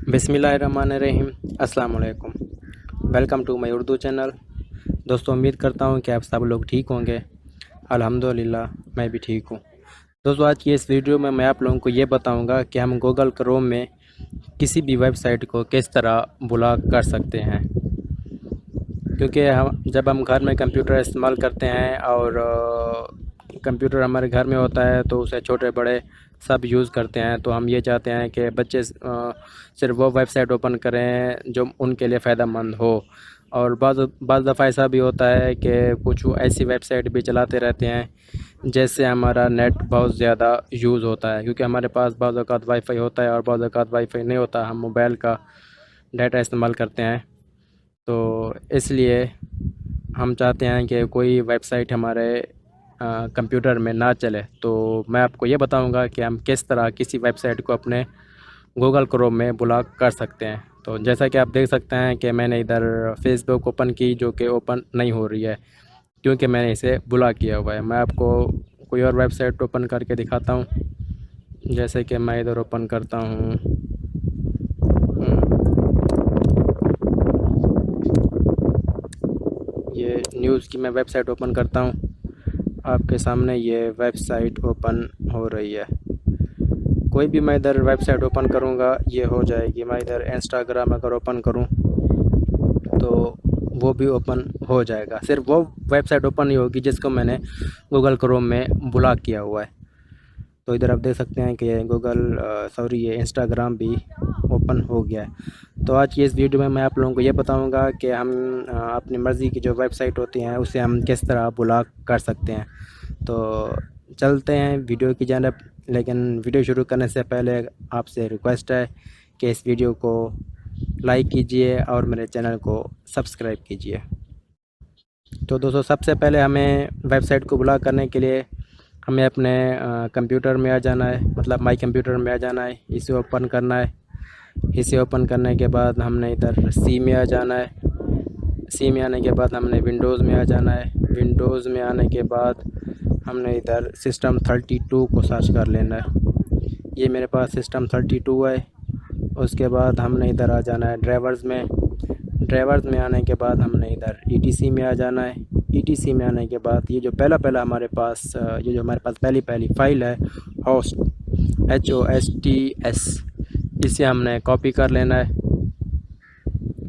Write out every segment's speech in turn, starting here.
बिस्मिल्लाहिर्रहमानिर्रहीम। अस्सलाम वालेकुम। Welcome to my Urdu channel. दोस्तों, उम्मीद करता हूँ कि आप सब लोग ठीक होंगे। अल्हम्दुलिल्लाह मैं भी ठीक हूँ। दोस्तों, आज की इस वीडियो में मैं आप लोगों को ये बताऊँगा कि हम गूगल क्रोम में किसी भी वेबसाइट को किस तरह ब्लॉक कर सकते हैं। क्योंकि जब हम घर में कंप्यूटर इस्तेमाल करते हैं और कंप्यूटर हमारे घर में होता है तो उसे छोटे बड़े सब यूज़ करते हैं, तो हम ये चाहते हैं कि बच्चे सिर्फ वो वेबसाइट ओपन करें जो उनके लिए फ़ायदेमंद हो। और बाज़ दफ़ा ऐसा भी होता है कि कुछ ऐसी वेबसाइट भी चलाते रहते हैं जैसे हमारा नेट बहुत ज़्यादा यूज़ होता है, क्योंकि हमारे पास बाज़ औक़ात वाईफ़ाई होता है और बाज़ औक़ात वाईफ़ाई नहीं होता, हम मोबाइल का डाटा इस्तेमाल करते हैं। तो इसलिए हम चाहते हैं कि कोई वेबसाइट हमारे कंप्यूटर में ना चले। तो मैं आपको ये बताऊंगा कि हम किस तरह किसी वेबसाइट को अपने गूगल क्रोम में ब्लॉक कर सकते हैं। तो जैसा कि आप देख सकते हैं कि मैंने इधर फेसबुक ओपन की, जो कि ओपन नहीं हो रही है क्योंकि मैंने इसे ब्लॉक किया हुआ है। मैं आपको कोई और वेबसाइट ओपन करके दिखाता हूँ। जैसे कि मैं इधर ओपन करता हूँ, ये न्यूज़ की मैं वेबसाइट ओपन करता हूँ। आपके सामने ये वेबसाइट ओपन हो रही है। कोई भी मैं इधर वेबसाइट ओपन करूँगा ये हो जाएगी। मैं इधर इंस्टाग्राम अगर ओपन करूँ तो वो भी ओपन हो जाएगा। सिर्फ वो वेबसाइट ओपन नहीं होगी जिसको मैंने गूगल क्रोम में ब्लॉक किया हुआ है। तो इधर आप देख सकते हैं कि ये इंस्टाग्राम भी ओपन हो गया है। तो आज की इस वीडियो में मैं आप लोगों को ये बताऊंगा कि हम अपनी मर्ज़ी की जो वेबसाइट होती हैं उसे हम किस तरह ब्लॉक कर सकते हैं। तो चलते हैं वीडियो की जानिब, लेकिन वीडियो शुरू करने से पहले आपसे रिक्वेस्ट है कि इस वीडियो को लाइक कीजिए और मेरे चैनल को सब्सक्राइब कीजिए। तो दोस्तों, सबसे पहले हमें वेबसाइट को ब्लॉक करने के लिए हमें अपने कंप्यूटर में आ जाना है, मतलब माई कंप्यूटर में आ जाना है, इसे ओपन करना है। इसे ओपन करने के बाद हमने इधर सी में आ जाना है। सी में आने के बाद हमने विंडोज़ में आ जाना है। विंडोज़ में आने के बाद हमने इधर सिस्टम 32 को सर्च कर लेना है। ये मेरे पास सिस्टम 32 है। उसके बाद हमने इधर आ जाना है ड्राइवर्स में। ड्राइवर्स में आने के बाद हमने इधर ETC में आ जाना है। ETC में आने के बाद ये जो पहला हमारे पास ये जो हमारे पास पहली फ़ाइल है होस्ट HOSTS, इसे हमने कॉपी कर लेना है।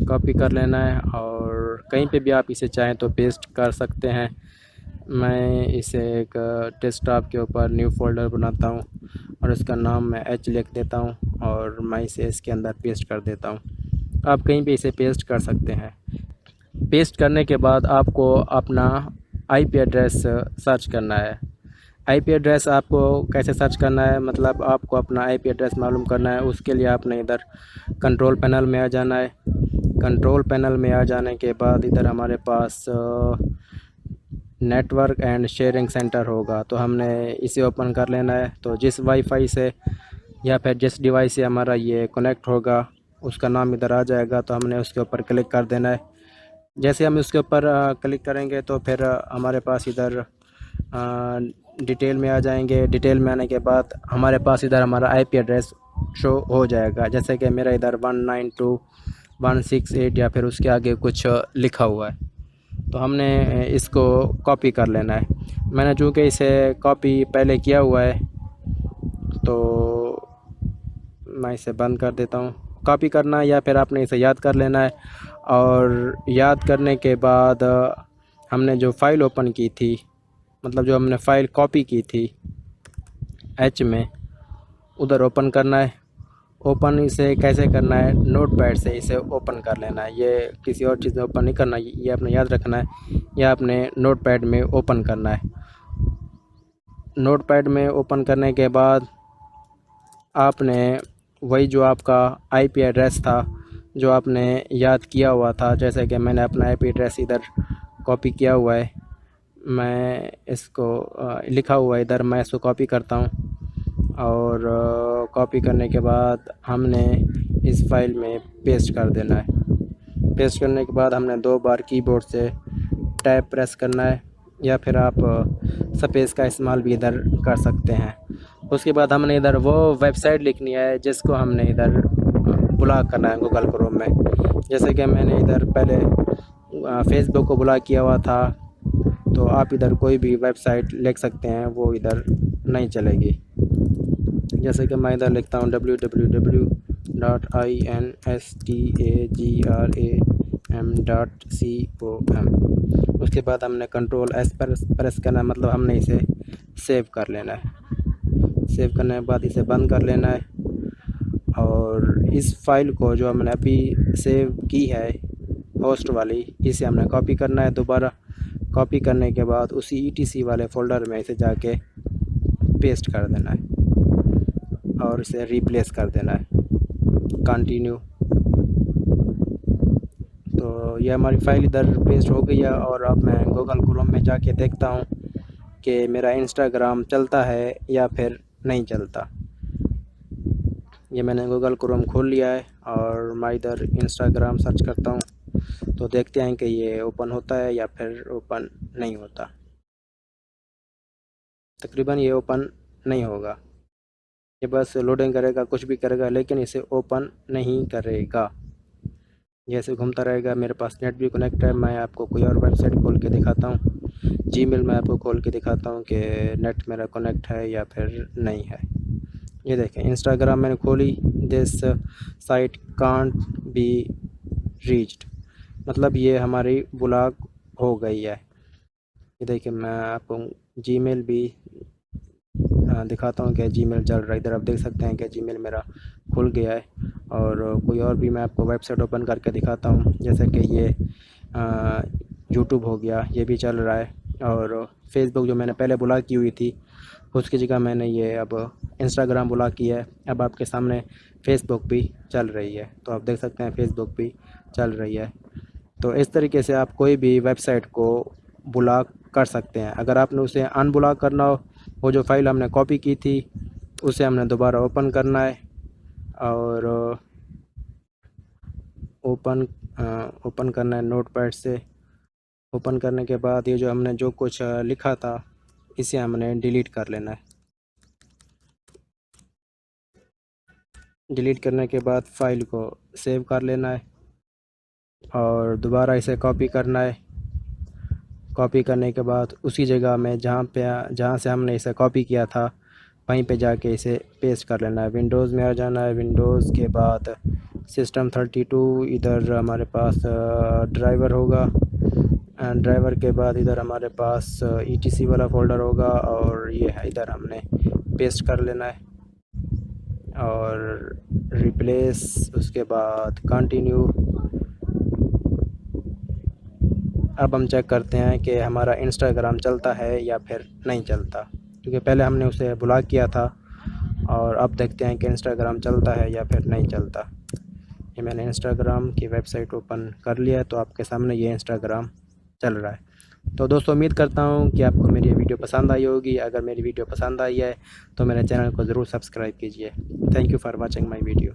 कॉपी कर लेना है और कहीं पे भी आप इसे चाहें तो पेस्ट कर सकते हैं। मैं इसे एक डेस्कटॉप के ऊपर न्यू फोल्डर बनाता हूँ और इसका नाम मैं H लिख देता हूँ और मैं इसे इसके अंदर पेस्ट कर देता हूँ। आप कहीं भी इसे पेस्ट कर सकते हैं। पेस्ट करने के बाद आपको अपना IP एड्रेस सर्च करना है। IP एड्रेस आपको कैसे सर्च करना है, मतलब आपको अपना IP एड्रेस मालूम करना है। उसके लिए आपने इधर कंट्रोल पैनल में आ जाना है। कंट्रोल पैनल में आ जाने के बाद इधर हमारे पास नेटवर्क एंड शेयरिंग सेंटर होगा, तो हमने इसे ओपन कर लेना है। तो जिस वाईफाई से या फिर जिस डिवाइस से हमारा ये कनेक्ट होगा उसका नाम इधर आ जाएगा, तो हमने उसके ऊपर क्लिक कर देना है। जैसे हम उसके ऊपर क्लिक करेंगे तो फिर हमारे पास इधर डिटेल में आ जाएंगे। डिटेल में आने के बाद हमारे पास इधर हमारा IP एड्रेस शो हो जाएगा, जैसे कि मेरा इधर 192.168 या फिर उसके आगे कुछ लिखा हुआ है। तो हमने इसको कॉपी कर लेना है। मैंने चूँकि इसे कॉपी पहले किया हुआ है तो मैं इसे बंद कर देता हूँ। कॉपी करना या फिर आपने इसे याद कर लेना है। और याद करने के बाद हमने जो फ़ाइल ओपन की थी, मतलब जो हमने फ़ाइल कॉपी की थी H में, उधर ओपन करना है। ओपन इसे कैसे करना है, नोटपैड से इसे ओपन कर लेना है। ये किसी और चीज़ में ओपन नहीं करना, ये आपने याद रखना है। ये आपने नोटपैड में ओपन करना है। नोटपैड में ओपन करने के बाद आपने वही जो आपका IP एड्रेस था जो आपने याद किया हुआ था, जैसे कि मैंने अपना IP एड्रेस इधर कॉपी किया हुआ है, मैं इसको लिखा हुआ है इधर, मैं इसको कॉपी करता हूँ। और कॉपी करने के बाद हमने इस फाइल में पेस्ट कर देना है। पेस्ट करने के बाद हमने 2 बार कीबोर्ड से टैब प्रेस करना है, या फिर आप स्पेस का इस्तेमाल भी इधर कर सकते हैं। उसके बाद हमने इधर वो वेबसाइट लिखनी है जिसको हमने इधर ब्लॉक करना है गूगल क्रोम में। जैसे कि मैंने इधर पहले फेसबुक को ब्लॉक किया हुआ था, तो आप इधर कोई भी वेबसाइट लिख सकते हैं, वो इधर नहीं चलेगी। जैसे कि मैं इधर लिखता हूँ www.instagram.com। उसके बाद हमने Ctrl+S प्रेस करना है, मतलब हमने इसे सेव कर लेना है। सेव करने के बाद इसे बंद कर लेना है, और इस फाइल को जो हमने अभी सेव की है होस्ट वाली, इसे हमने कॉपी करना है। दोबारा कॉपी करने के बाद उसी ETC वाले फ़ोल्डर में इसे जाके पेस्ट कर देना है और इसे रिप्लेस कर देना है। कंटिन्यू। तो ये हमारी फ़ाइल इधर पेस्ट हो गई है। और अब मैं गूगल क्रोम में जाके देखता हूँ कि मेरा इंस्टाग्राम चलता है या फिर नहीं चलता। ये मैंने गूगल क्रोम खोल लिया है और मैं इधर इंस्टाग्राम सर्च करता हूँ, तो देखते हैं कि ये ओपन होता है या फिर ओपन नहीं होता। तकरीबन ये ओपन नहीं होगा, ये बस लोडिंग करेगा, कुछ भी करेगा, लेकिन इसे ओपन नहीं करेगा। जैसे घूमता रहेगा। मेरे पास नेट भी कनेक्ट है। मैं आपको कोई और वेबसाइट खोल के दिखाता हूँ, जीमेल में आपको खोल के दिखाता हूँ कि नेट मेरा कनेक्ट है या फिर नहीं है। ये देखें, इंस्टाग्राम मैंने खोली, this site can't be reached, मतलब ये हमारी ब्लॉक हो गई है। ये देखिए, मैं आपको जीमेल भी दिखाता हूँ कि जीमेल चल रहा है। इधर आप देख सकते हैं कि जीमेल मेरा खुल गया है। और कोई और भी मैं आपको वेबसाइट ओपन करके दिखाता हूँ, जैसे कि ये यूट्यूब हो गया, ये भी चल रहा है। और फेसबुक जो मैंने पहले ब्लॉक की हुई थी, उसकी जगह मैंने ये अब इंस्टाग्राम ब्लॉक किया है। अब आपके सामने फेसबुक भी चल रही है, तो आप देख सकते हैं फेसबुक भी चल रही है। तो इस तरीके से आप कोई भी वेबसाइट को ब्लॉक कर सकते हैं। अगर आपने उसे अनब्लॉक करना हो, वो जो फाइल हमने कॉपी की थी उसे हमने दोबारा ओपन करना है। और ओपन करना है नोटपैड से। ओपन करने के बाद ये जो हमने जो कुछ लिखा था, इसे हमने डिलीट कर लेना है। डिलीट करने के बाद फाइल को सेव कर लेना है और दोबारा इसे कॉपी करना है। कॉपी करने के बाद उसी जगह में जहाँ से हमने इसे कॉपी किया था, वहीं पे जाके इसे पेस्ट कर लेना है। विंडोज़ में आ जाना है। विंडोज़ के बाद सिस्टम 32, इधर हमारे पास ड्राइवर होगा। ड्राइवर के बाद इधर हमारे पास ETC वाला फ़ोल्डर होगा, और ये है इधर हमने पेस्ट कर लेना है और रिप्लेस, उसके बाद कंटिन्यू। अब हम चेक करते हैं कि हमारा इंस्टाग्राम चलता है या फिर नहीं चलता, क्योंकि पहले हमने उसे ब्लॉक किया था। और अब देखते हैं कि इंस्टाग्राम चलता है या फिर नहीं चलता। ये मैंने इंस्टाग्राम की वेबसाइट ओपन कर लिया है, तो आपके सामने ये इंस्टाग्राम चल रहा है। तो दोस्तों, उम्मीद करता हूँ कि आपको मेरी वीडियो पसंद आई होगी। अगर मेरी वीडियो पसंद आई है तो मेरे चैनल को ज़रूर सब्सक्राइब कीजिए। Thank you for watching my video.